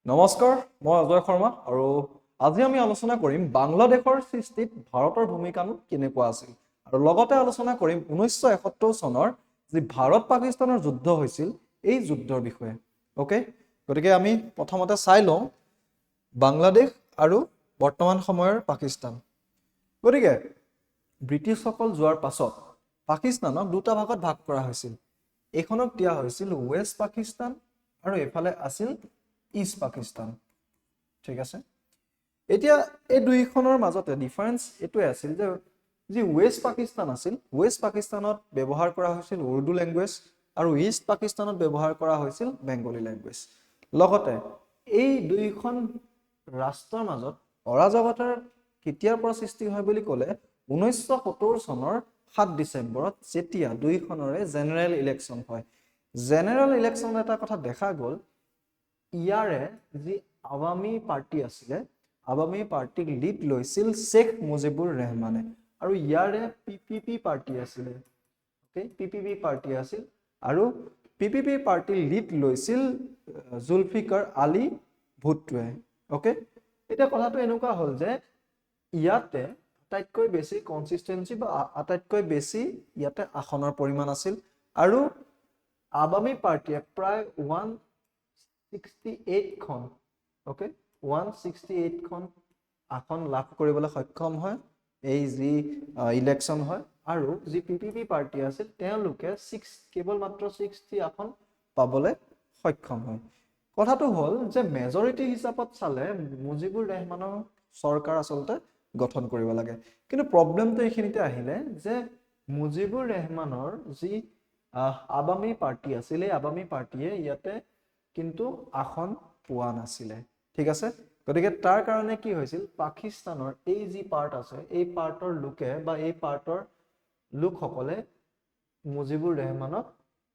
নমস্কাৰ, মই অজয় শৰ্মা আৰু আজি আমি আলোচনা কৰিম বাংলাদেশৰ সৃষ্টিত ভাৰতৰ ভূমিকানো কেনেকুৱা আছিল আৰু লগতে আলোচনা কৰিম 1971 চনৰ যি ভাৰত পাকিস্তানৰ যুদ্ধ হৈছিল এই যুদ্ধৰ বিষয়ে। ওকে, গতিকে আমি প্ৰথমতে চাই লওঁ বাংলাদেশ আৰু বৰ্তমান সময়ৰ পাকিস্তান। গতিকে ব্ৰিটিছসকল যোৱাৰ পাছত পাকিস্তানক দুটা ভাগত ভাগ কৰা হৈছিল। এইখনক দিয়া হৈছিল ৱেষ্ট পাকিস্তান আৰু এফালে আছিল ইষ্ট পাকিস্তান। ঠিক আছে, এতিয়া এই দুইখনৰ মাজতে ডিফাৰেন্স এইটোৱে আছিল যে যি ৱেষ্ট পাকিস্তান আছিল, ৱেষ্ট পাকিস্তানত ব্যৱহাৰ কৰা হৈছিল উৰ্দু লেংগুৱেজ আৰু ইষ্ট পাকিস্তানত ব্যৱহাৰ কৰা হৈছিল বেংগলী লেংগুৱেজ। লগতে এই দুইখন ৰাষ্ট্ৰৰ মাজত অৰাজকতাৰ কেতিয়াৰ পৰা সৃষ্টি হয় বুলি ক'লে 1970 চনৰ 7 ডিচেম্বৰত যেতিয়া দুইখনৰে জেনেৰেল ইলেকশ্যন হয়। জেনেৰেল ইলেকশ্যন এটা কথা দেখা গ'ল, ইয়াৰে যি আৱামী পাৰ্টি আছিলে, আৱামী পাৰ্টিক লিড লৈছিল শ্বেখ মুজিবুৰ ৰেহমানে আৰু ইয়াৰে পিপিপি পাৰ্টি আছিলে। ওকে, পিপিপি পাৰ্টি আছিল আৰু পিপিপি পাৰ্টি লিড লৈছিল জুলফিকাৰ আলী ভুট্টোৱে। ওকে, এতিয়া কথাটো এনেকুৱা হ'ল যে ইয়াতে আটাইতকৈ বেছি কনসিস্টেন্সি বা আটাইতকৈ বেছি ইয়াতে আসনৰ পৰিমাণ আছিল আৰু আৱামী পাৰ্টিয়ে প্ৰায় 168খন, ওকে, 168খন আসন লাভ কৰিবলৈ সক্ষম হয় এই যি ইলেকশ্যন হয়। আৰু যি পিপিপি পাৰ্টি আছিল তেওঁলোকে কেৱল মাত্ৰ 60 আসন পাবলৈ সক্ষম হয়। কথাটো হ'ল যে মেজৰিটি হিচাপত চালে মুজিবুৰ ৰেহমানৰ চৰকাৰ আচলতে গঠন কৰিব লাগে, কিন্তু প্ৰব্লেমটো এইখিনিতে আহিলে যে মুজিবুৰ ৰেহমানৰ যি আৱামী পাৰ্টি আছিল, এই আৱামী পাৰ্টিয়ে ইয়াতে কিন্তু আসন পোৱা নাছিলে। ঠিক আছে, গতিকে তাৰ কাৰণে কি হৈছিল, পাকিস্তানৰ এই যি পাৰ্ট আছে এই পাৰ্টৰ লোকে বা এই পাৰ্টৰ লোকসকলে মুজিবুৰ ৰেহমানক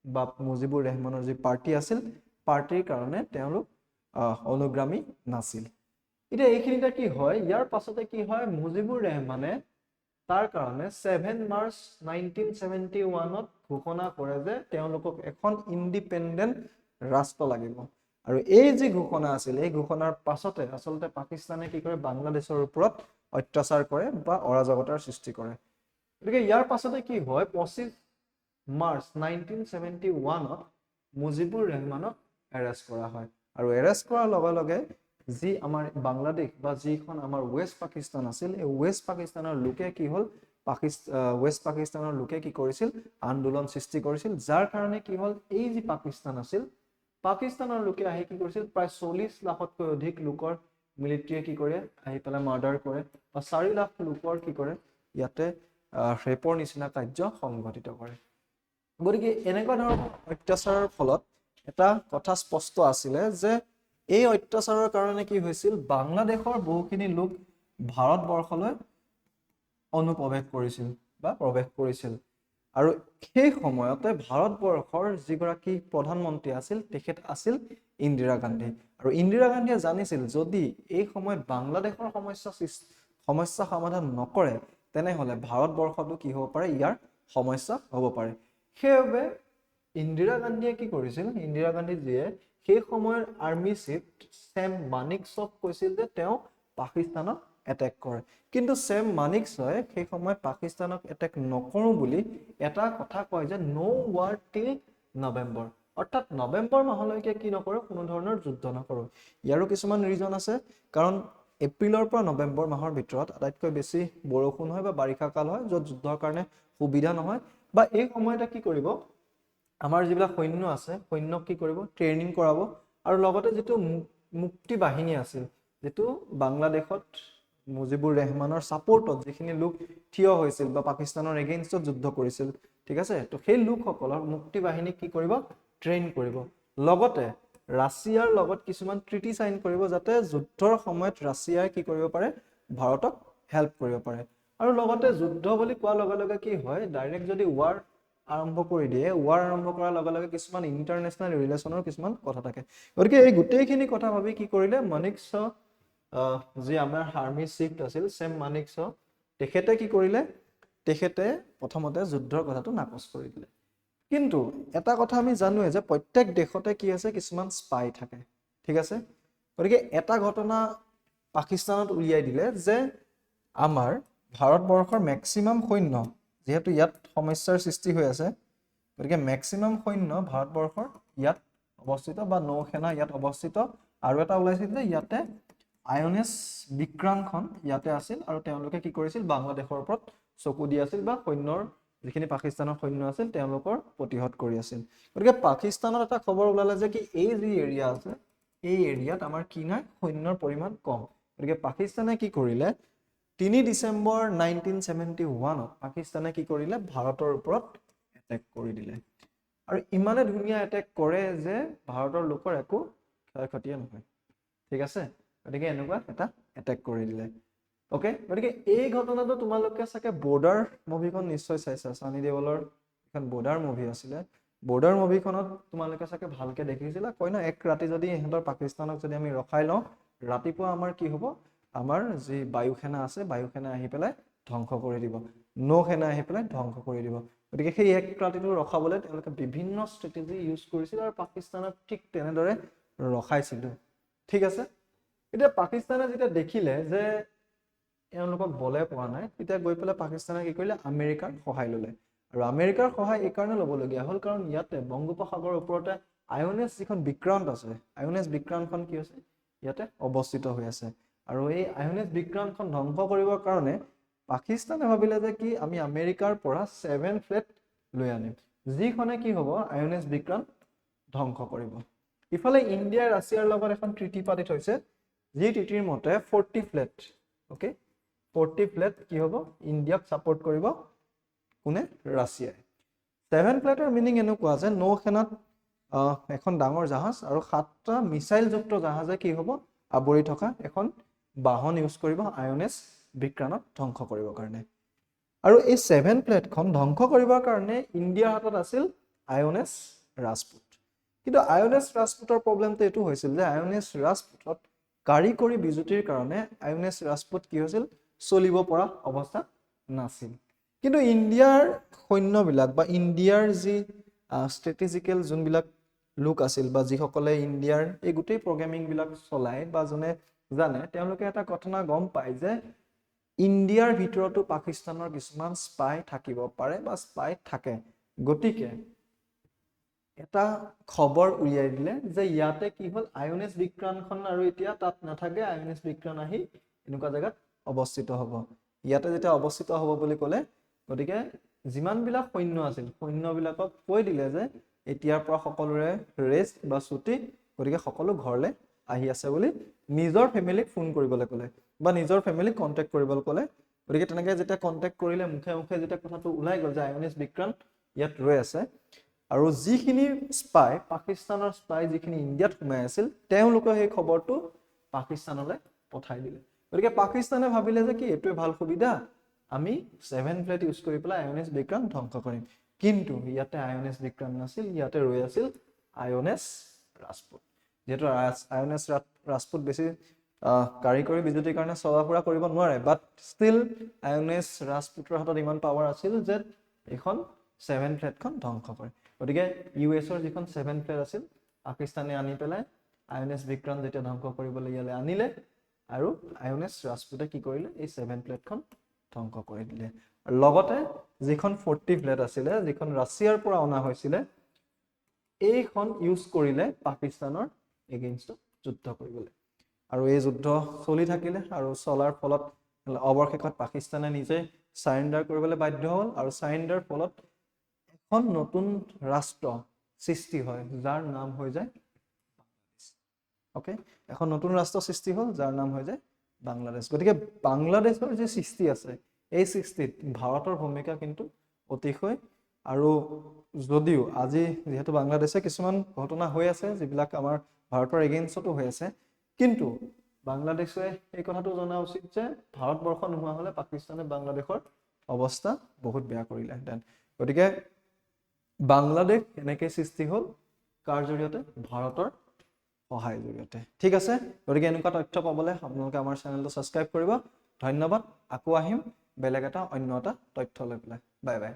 বা মুজিবুৰ ৰেহমানৰ যি পাৰ্টি আছিল পাৰ্টিৰ কাৰণে তেওঁলোক অনুগামী নাছিল। এতিয়া এইখিনিতে কি হয়, ইয়াৰ পাছতে কি হয়, মুজিবুৰ ৰেহমানে তাৰ কাৰণে 7 মাৰ্চ 1971ত ঘোষণা কৰে যে তেওঁলোকক এখন ইণ্ডিপেণ্ডেণ্ট ৰাষ্ট্ৰ লাগিব। আৰু এই যি ঘোষণা আছিল এই ঘোষণাৰ পাছতে আচলতে পাকিস্তানে কি কৰে, বাংলাদেশৰ ওপৰত অত্যাচাৰ কৰে বা অৰাজকতাৰ সৃষ্টি কৰে। গতিকে ইয়াৰ পাছতে কি হয়, 25 মাৰ্চ 1971ত মুজিবুৰ ৰেহমানক এৰেষ্ট কৰা হয় আৰু এৰেষ্ট কৰাৰ লগে লগে যি আমাৰ বাংলাদেশ বা যিখন আমাৰ ৱেষ্ট পাকিস্তান আছিল, এই ৱেষ্ট পাকিস্তানৰ লোকে কি হ'ল, ৱেষ্ট পাকিস্তানৰ লোকে কি কৰিছিল, আন্দোলন সৃষ্টি কৰিছিল, যাৰ কাৰণে কি হ'ল, এই যি পাকিস্তান আছিল পাকিস্তানৰ লোকে আহি কি কৰিছিল, প্ৰায় 40 লাখতকৈ অধিক লোকৰ মিলিটাৰীয়ে কি কৰে, আহি পেলাই মাৰ্ডাৰ কৰে বা 4 লাখ লোকৰ কি কৰে, ইয়াতে ৰেপৰ নিচিনা কাৰ্য সংঘটিত কৰে। গতিকে এনেকুৱা ধৰণৰ অত্যাচাৰৰ ফলত এটা কথা স্পষ্ট আছিলে যে এই অত্যাচাৰৰ কাৰণে কি হৈছিল, বাংলাদেশৰ বহুখিনি লোক ভাৰতবৰ্ষলৈ অনুপ্ৰৱেশ কৰিছিল বা প্ৰৱেশ কৰিছিল। আৰু সেই সময়তে ভাৰতবৰ্ষৰ যিগৰাকী প্ৰধানমন্ত্ৰী আছিল তেখেত আছিল ইন্দিৰা গান্ধী। আৰু ইন্দিৰা গান্ধীয়ে জানিছিল যদি এই সময়ত বাংলাদেশৰ সমস্যা সমাধান নকৰে তেনেহলে ভাৰতবৰ্ষতো কি হ'ব পাৰে, ইয়াৰ সমস্যা হ'ব পাৰে। সেইবাবে ইন্দিৰা গান্ধীয়ে কি কৰিছিল, ইন্দিৰা গান্ধীজীয়ে সেই সময়ৰ আৰ্মি চিফ ছেম মানিকছক কৈছিল যে তেওঁ পাকিস্তানক এটেক কৰে, কিন্তু ছেম মানিকছই সেই সময়ত পাকিস্তানক এটেক নকৰো বুলি এটা কথা কয় যে নো ৱাৰ টিল নৱেম্বৰ, অৰ্থাৎ নৱেম্বৰ মাহলৈকে কি নকৰো, কোনো ধৰণৰ যুদ্ধ নকৰো। ইয়াৰো কিছুমান ৰিজন আছে, কাৰণ এপ্ৰিলৰ পৰা নৱেম্বৰ মাহৰ ভিতৰত আটাইতকৈ বেছি বৰষুণ হয় বা বাৰিষা কাল হয়, য'ত যুদ্ধৰ কাৰণে সুবিধা নহয়, বা এই সময়তে কি কৰিব, আমাৰ যিবিলাক সৈন্য আছে সৈন্যক কি কৰিব, ট্ৰেইনিং কৰাব। আৰু লগতে যিটো মুক্তি বাহিনী আছিল, যিটো বাংলাদেশত মুজিবুৰ ৰেহমানৰ ছাপোৰ্টত যিখিনি লোক থিয় হৈছিল বা পাকিস্তানৰ এগেইনষ্টত যুদ্ধ কৰিছিল, ঠিক আছে, তো সেই লোকসকলৰ মুক্তি বাহিনীক কি কৰিব, ট্ৰেইন কৰিব। লগতে ৰাছিয়াৰ লগত কিছুমান ট্ৰিটি সাইন কৰিব যাতে যুদ্ধৰ সময়ত ৰাছিয়াই কি কৰিব পাৰে, ভাৰতক হেল্প কৰিব পাৰে। আৰু লগতে যুদ্ধ বুলি কোৱাৰ লগে লগে কি হয়, ডাইৰেক্ট যদি ৱাৰ আৰম্ভ কৰি দিয়ে, ৱাৰ আৰম্ভ কৰাৰ লগে লগে কিছুমান ইণ্টাৰনেশ্যনেল ৰিলেশ্যনৰ কিছুমান কথা থাকে। গতিকে এই গোটেইখিনি কথা ভাবি কি কৰিলে, মানিকছ যি আমাৰ আৰ্মি চিফ আছিল ছেম মানিকছ, তেখেতে কি কৰিলে, তেখেতে প্ৰথমতে যুদ্ধৰ কথাটো নাকচ কৰি দিলে। কিন্তু এটা কথা আমি জানোৱে যে প্ৰত্যেক দেশতে কি আছে, কিছুমান স্পাই থাকে। ঠিক আছে, গতিকে এটা ঘটনা পাকিস্তানত উলিয়াই দিলে যে আমাৰ ভাৰতবৰ্ষৰ মেক্সিমাম সৈন্য, যিহেতু ইয়াত সমস্যাৰ সৃষ্টি হৈ আছে, গতিকে মেক্সিমাম সৈন্য ভাৰতবৰ্ষৰ ইয়াত অৱস্থিত বা নৌসেনা ইয়াত অৱস্থিত। আৰু এটা ওলাইছিল যে ইয়াতে আইএনএছ বিক্ৰান্তখন ইয়াতে আছিল আৰু তেওঁলোকে কি কৰিছিল, বাংলাদেশৰ ওপৰত চকু দি আছিল বা সৈন্যৰ যিখিনি পাকিস্তানৰ সৈন্য আছিল তেওঁলোকৰ প্ৰতিহত কৰি আছিল। গতিকে পাকিস্তানত এটা খবৰ ওলালে যে কি এই যি এৰিয়া আছে এই এৰিয়াত আমাৰ কি নাই, সৈন্যৰ পৰিমাণ কম। গতিকে পাকিস্তানে কি কৰিলে, 3 ডিচেম্বৰ 1971 পাকিস্তানে কি কৰিলে, ভাৰতৰ ওপৰত এটেক কৰি দিলে। আৰু ইমানে ধুনীয়া এটেক কৰে যে ভাৰতৰ লোকৰ একো ক্ষয় ক্ষতিয়ে নহয়। ঠিক আছে, গতিকে এনেকুৱা এটা এটেক কৰি দিলে। ওকে, গতিকে এই ঘটনাটো তোমালোকে চাগে বৰ্ডাৰ মুভিখন নিশ্চয় চাইছা, সানি দেওলৰ এখন বৰ্ডাৰ মুভি আছিলে। বৰ্ডাৰ মুভিখনত তোমালোকে চাগে ভালকে দেখিছিলা, কয় ন এক ৰাতি যদি ইহঁতৰ পাকিস্তানক যদি আমি ৰখাই লওঁ, ৰাতিপুৱা আমাৰ কি হ'ব, আমাৰ যি বায়ুসেনা আছে বায়ুসেনা আহি পেলাই ধ্বংস কৰি দিব, নৌসেনা আহি পেলাই ধ্বংস কৰি দিব। গতিকে সেই এক ৰাতিটো ৰখাবলৈ তেওঁলোকে বিভিন্ন ষ্ট্ৰেটেজি ইউজ কৰিছিল আৰু পাকিস্তানক ঠিক তেনেদৰে ৰখাইছিল। ঠিক আছে, এতিয়া পাকিস্তানে যেতিয়া দেখিলে যে এওঁলোকক বলে পোৱা নাই, তেতিয়া গৈ পেলাই পাকিস্তানে কি কৰিলে, আমেৰিকাৰ সহায় ল'লে। আৰু আমেৰিকাৰ সহায় এই কাৰণে ল'বলগীয়া হ'ল কাৰণ ইয়াতে বংগোপসাগৰৰ ওপৰতে আইএনএছ যিখন বিক্ৰান্ত আছে, আইএনএছ বিক্ৰান্তখন কি হৈছে, ইয়াতে অৱস্থিত হৈ আছে। আৰু এই আইএনএছ বিক্ৰান্তখন ধ্বংস কৰিবৰ কাৰণে পাকিস্তানে ভাবিলে যে কি আমি আমেৰিকাৰ পৰা 7 ফ্লেট লৈ আনিম, যিখনে কি হ'ব, আইএনএছ বিক্ৰান্ত ধ্বংস কৰিব। ইফালে ইণ্ডিয়া ৰাছিয়াৰ লগত এখন ট্ৰিটি পাতি থৈছে, যি ট্ৰিটিৰ মতে 40 ফ্লেট, ওকে 40 ফ্লেট কি হ'ব, ইণ্ডিয়াক ছাপোৰ্ট কৰিব কোনে, ৰাছিয়াই। 7 ফ্লেটৰ মিনিং এনেকুৱা যে নৌসেনাত এখন ডাঙৰ জাহাজ আৰু 7টা মিছাইলযুক্ত জাহাজে কি হ'ব, আৱৰি থকা এখন বাহন ইউজ কৰিব আইএনএছ বিক্ৰান্তক ধ্বংস কৰিবৰ কাৰণে। আৰু এই 7 ফ্লেটখন ধ্বংস কৰিবৰ কাৰণে ইণ্ডিয়াৰ হাতত আছিল আইএনএছ ৰাজপুত। কিন্তু আইএনএছ ৰাজপুতৰ প্ৰব্লেমটো এইটো হৈছিল যে আইএনএছ ৰাজপুতত কাৰিকৰী বিজুতিৰ কাৰণে আইএনএছ ৰাজপুত কি হৈছিল, চলিব পৰা অৱস্থা নাছিল। কিন্তু ইণ্ডিয়াৰ সৈন্যবিলাক বা ইণ্ডিয়াৰ যি ষ্ট্ৰেটেজিকেল যোনবিলাক লোক আছিল বা যিসকলে ইণ্ডিয়াৰ এই গোটেই প্ৰগ্ৰেমিংবিলাক চলায় বা যোনে জানে, তেওঁলোকে এটা ঘটনা গম পায় যে ইণ্ডিয়াৰ ভিতৰতো পাকিস্তানৰ কিছুমান স্পাই থাকিব পাৰে বা স্পাই থাকে। গতিকে এটা খবৰ উলিয়াই দিলে যে ইয়াতে কি হ'ল, আইএনএছ বিক্ৰান্তখন আৰু এতিয়া তাত নাথাকে, আইএনএছ বিক্ৰান্ত আহি এনেকুৱা জেগাত অৱস্থিত হ'ব। ইয়াতে যেতিয়া অৱস্থিত হ'ব বুলি ক'লে, গতিকে যিমানবিলাক সৈন্য আছিল সৈন্যবিলাকক কৈ দিলে যে এতিয়াৰ পৰা সকলোৰে ৰেষ্ট বা ছুটি, গতিকে সকলো ঘৰলৈ আহি আছে বুলি নিজৰ ফেমিলিক ফোন কৰিবলৈ ক'লে বা নিজৰ ফেমিলিক কণ্টেক্ট কৰিবলৈ ক'লে। গতিকে তেনেকৈ যেতিয়া কণ্টেক্ট কৰিলে, মুখে মুখে যেতিয়া কথাটো ওলাই গ'ল যে আইএনএছ বিক্ৰান্ত ইয়াত ৰৈ আছে, আৰু যিখিনি স্পাই পাকিস্তানৰ স্পাই যিখিনি ইণ্ডিয়াত সোমাই আছিল তেওঁলোকে সেই খবৰটো পাকিস্তানলৈ পঠাই দিলে। গতিকে পাকিস্তানে ভাবিলে যে কি এইটোৱে ভাল সুবিধা, আমি 7 ফ্লেট ইউজ কৰি পেলাই আইএনএছ বিক্ৰান্ত ধ্বংস কৰিম। কিন্তু ইয়াতে আইএনএছ বিক্ৰান্ত নাছিল, ইয়াতে ৰৈ আছিল আইএনএছ ৰাজপুত। যেহেতু আইএনএছ ৰাজপুত বেছি কাৰিকৰী বিজুতিৰ কাৰণে চলা ফুৰা কৰিব নোৱাৰে, বাট ষ্টিল আইএনএছ ৰাজপুতৰ হাতত ইমান পাৱাৰ আছিল যে এইখন 7 ফ্লেটখন ধ্বংস কৰে। গতিকে ইউএছৰ যিখন 7 ফ্লেট আছিল পাকিস্তানে আনি পেলাই আইএনএছ বিক্ৰান্ত যেতিয়া ধ্বংস কৰিবলৈ ইয়ালৈ আনিলে, আৰু আইএনএছ ৰাজপুতে কি কৰিলে, এই 7 ফ্লেটখন ধ্বংস কৰি দিলে। আৰু লগতে যিখন 40 ফ্লেট আছিলে, যিখন ৰাছিয়াৰ পৰা অনা হৈছিলে, এইখন ইউজ কৰিলে পাকিস্তানৰ এগেইনষ্টত যুদ্ধ কৰিবলৈ। আৰু এই যুদ্ধ চলি থাকিলে আৰু চলাৰ ফলত অৱশেষত পাকিস্তানে নিজে চাৰেণ্ডাৰ কৰিবলৈ বাধ্য হ'ল, আৰু চাৰেণ্ডাৰ ফলত এখন নতুন ৰাষ্ট্ৰ সৃষ্টি হয় যাৰ নাম হৈ যায় বাংলাদেশ। ওকে, এখন নতুন ৰাষ্ট্ৰ সৃষ্টি হ'ল যাৰ নাম হৈ যায় বাংলাদেশ। গতিকে বাংলাদেশৰ যি সৃষ্টি আছে, এই সৃষ্টিত ভাৰতৰ ভূমিকা কিন্তু অতিশয়। আৰু যদিও আজি যিহেতু বাংলাদেশে কিছুমান ঘটনা হৈ আছে যিবিলাক আমাৰ ভাৰতৰ এগেইনষ্টতো হৈ আছে, কিন্তু বাংলাদেশে এই কথাটো জনা উচিত যে ভাৰতবৰ্ষ নোহোৱা হ'লে পাকিস্তানে বাংলাদেশৰ অৱস্থা বহুত বেয়া কৰিলেহেঁতেন। গতিকে বাংলাদেশ এনেকৈ সৃষ্টি হ'ল কাৰ জৰিয়তে, ভাৰতৰ সহায়ৰ জৰিয়তে। ঠিক আছে, গতিকে এনেকুৱা তথ্য পাবলৈ আপোনালোকে আমাৰ চেনেলটো ছাবস্ক্ৰাইব কৰিব। ধন্যবাদ। আকৌ আহিম বেলেগ এটা অন্য এটা তথ্য লৈ পেলাই। Bye bye.